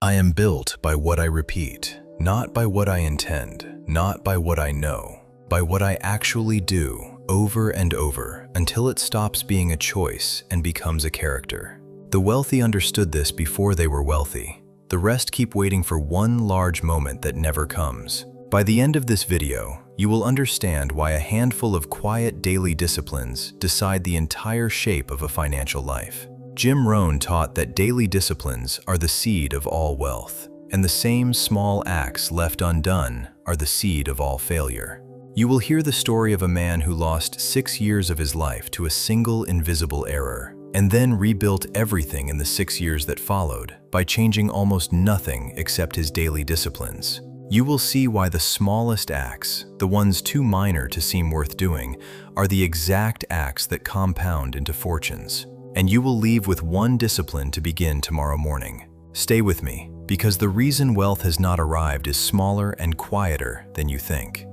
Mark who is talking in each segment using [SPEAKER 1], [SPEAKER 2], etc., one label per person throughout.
[SPEAKER 1] I am built by what I repeat, not by what I intend, not by what I know, by what I actually do over and over until it stops being a choice and becomes a character. The wealthy understood this before they were wealthy. The rest keep waiting for one large moment that never comes. By the end of this video, you will understand why a handful of quiet daily disciplines decide the entire shape of a financial life. Jim Rohn taught that daily disciplines are the seed of all wealth, and the same small acts left undone are the seed of all failure. You will hear the story of a man who lost 6 years of his life to a single invisible error, and then rebuilt everything in the 6 years that followed by changing almost nothing except his daily disciplines. You will see why the smallest acts, the ones too minor to seem worth doing, are the exact acts that compound into fortunes. And you will leave with one discipline to begin tomorrow morning. Stay with me, because the reason wealth has not arrived is smaller and quieter than you think.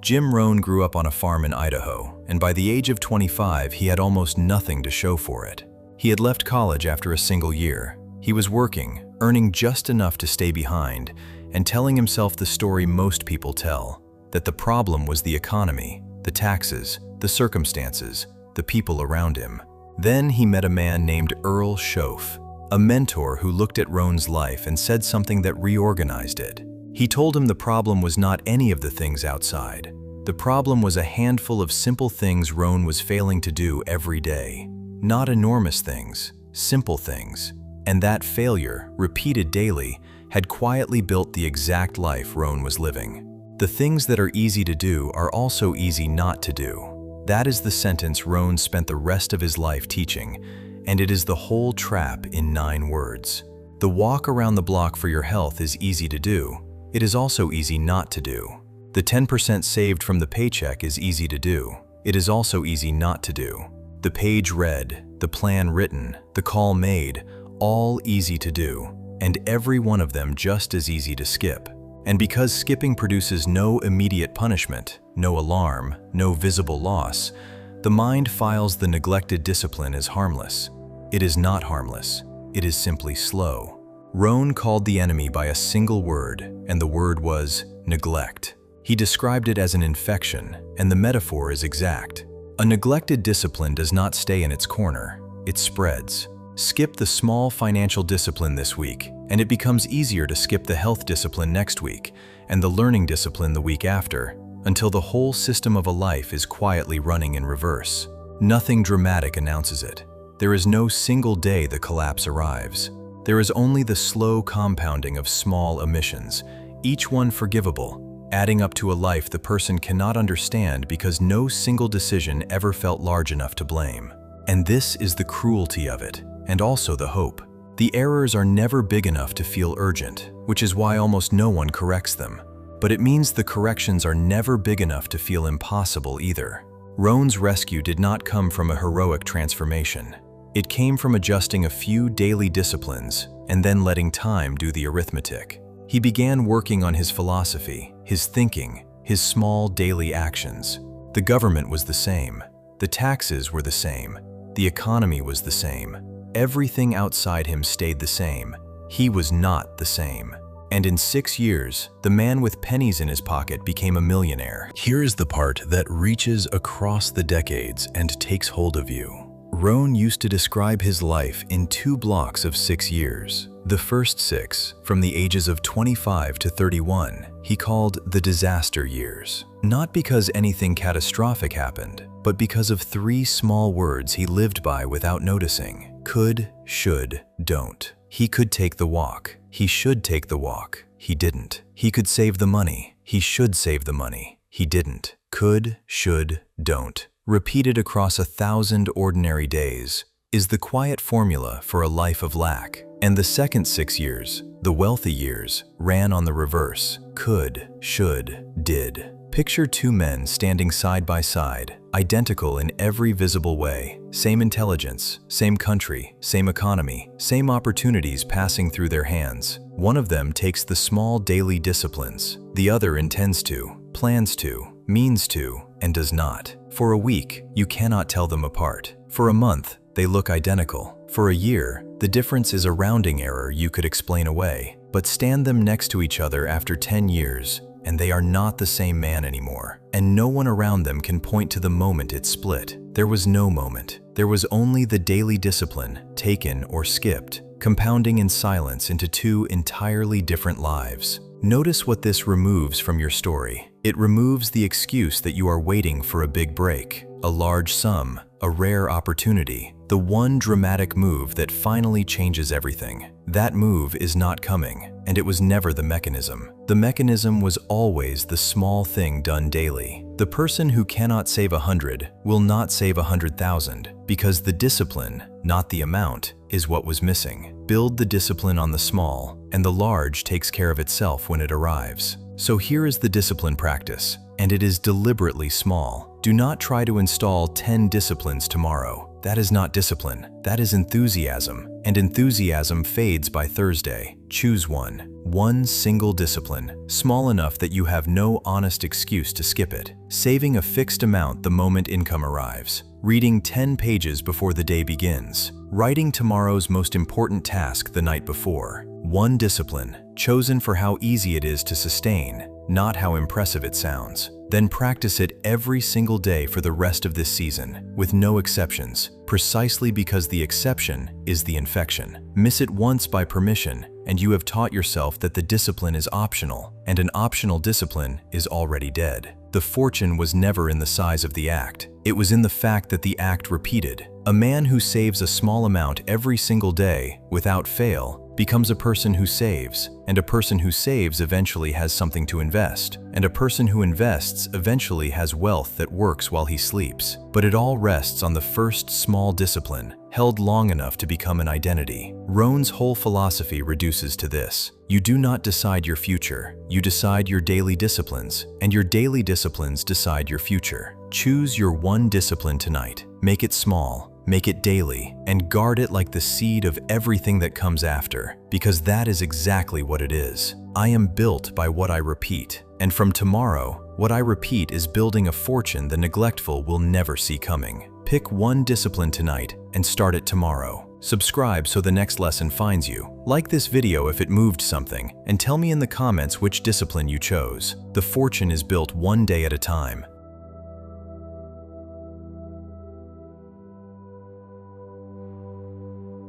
[SPEAKER 1] Jim Rohn grew up on a farm in Idaho, and by the age of 25, he had almost nothing to show for it. He had left college after a single year. He was working, earning just enough to stay behind, and telling himself the story most people tell, that the problem was the economy, the taxes, the circumstances, the people around him. Then he met a man named Earl Schoaf, a mentor who looked at Rohn's life and said something that reorganized it. He told him the problem was not any of the things outside. The problem was a handful of simple things Rohn was failing to do every day. Not enormous things, simple things. And that failure, repeated daily, had quietly built the exact life Rohn was living. The things that are easy to do are also easy not to do. That is the sentence Rohn spent the rest of his life teaching, and it is the whole trap in 9 words. The walk around the block for your health is easy to do. It is also easy not to do. The 10% saved from the paycheck is easy to do. It is also easy not to do. The page read, the plan written, the call made, all easy to do, and every one of them just as easy to skip. And because skipping produces no immediate punishment, no alarm, no visible loss, the mind files the neglected discipline as harmless. It is not harmless. It is simply slow. Rohn called the enemy by a single word, and the word was neglect. He described it as an infection, and the metaphor is exact. A neglected discipline does not stay in its corner. It spreads. Skip the small financial discipline this week, and it becomes easier to skip the health discipline next week, and the learning discipline the week after, until the whole system of a life is quietly running in reverse. Nothing dramatic announces it. There is no single day the collapse arrives. There is only the slow compounding of small omissions, each one forgivable, adding up to a life the person cannot understand because no single decision ever felt large enough to blame. And this is the cruelty of it, and also the hope. The errors are never big enough to feel urgent, which is why almost no one corrects them. But it means the corrections are never big enough to feel impossible either. Rohn's rescue did not come from a heroic transformation. It came from adjusting a few daily disciplines and then letting time do the arithmetic. He began working on his philosophy, his thinking, his small daily actions. The government was the same. The taxes were the same. The economy was the same. Everything outside him stayed the same. He was not the same. And in 6 years, the man with pennies in his pocket became a millionaire. Here is the part that reaches across the decades and takes hold of you. Rohn used to describe his life in 2 blocks of 6 years. The first 6, from the ages of 25 to 31, he called the disaster years. Not because anything catastrophic happened, but because of 3 small words he lived by without noticing. Could, should, don't. He could take the walk. He should take the walk. He didn't. He could save the money. He should save the money. He didn't. Could, should, don't. Repeated across 1,000 ordinary days, is the quiet formula for a life of lack. And the second 6 years, the wealthy years, ran on the reverse. Could, should, did. Picture 2 men standing side by side, identical in every visible way. Same intelligence, same country, same economy, same opportunities passing through their hands. One of them takes the small daily disciplines. The other intends to, plans to, means to, and does not. For a week, you cannot tell them apart. For a month, they look identical. For a year, the difference is a rounding error you could explain away, but stand them next to each other after 10 years, and they are not the same man anymore. And no one around them can point to the moment it split. There was no moment. There was only the daily discipline, taken or skipped, compounding in silence into two entirely different lives. Notice what this removes from your story. It removes the excuse that you are waiting for a big break, a large sum, a rare opportunity, the one dramatic move that finally changes everything. That move is not coming, and it was never the mechanism. The mechanism was always the small thing done daily. The person who cannot save 100 will not save 100,000 because the discipline, not the amount, is what was missing. Build the discipline on the small, and the large takes care of itself when it arrives. So here is the discipline practice, and it is deliberately small. Do not try to install 10 disciplines tomorrow. That is not discipline, that is enthusiasm, and enthusiasm fades by Thursday. Choose one single discipline, small enough that you have no honest excuse to skip it. Saving a fixed amount the moment income arrives. Reading 10 pages before the day begins. Writing tomorrow's most important task the night before. One discipline, chosen for how easy it is to sustain, not how impressive it sounds. Then practice it every single day for the rest of this season, with no exceptions, precisely because the exception is the infection. Miss it once by permission, and you have taught yourself that the discipline is optional, and an optional discipline is already dead. The fortune was never in the size of the act. It was in the fact that the act repeated. A man who saves a small amount every single day, without fail, becomes a person who saves, and a person who saves eventually has something to invest, and a person who invests eventually has wealth that works while he sleeps. But it all rests on the first small discipline, held long enough to become an identity. Rohn's whole philosophy reduces to this. You do not decide your future, you decide your daily disciplines, and your daily disciplines decide your future. Choose your one discipline tonight. Make it small. Make it daily, and guard it like the seed of everything that comes after, because that is exactly what it is. I am built by what I repeat, and from tomorrow, what I repeat is building a fortune the neglectful will never see coming. Pick one discipline tonight and start it tomorrow. Subscribe so the next lesson finds you. Like this video if it moved something, and tell me in the comments which discipline you chose. The fortune is built one day at a time.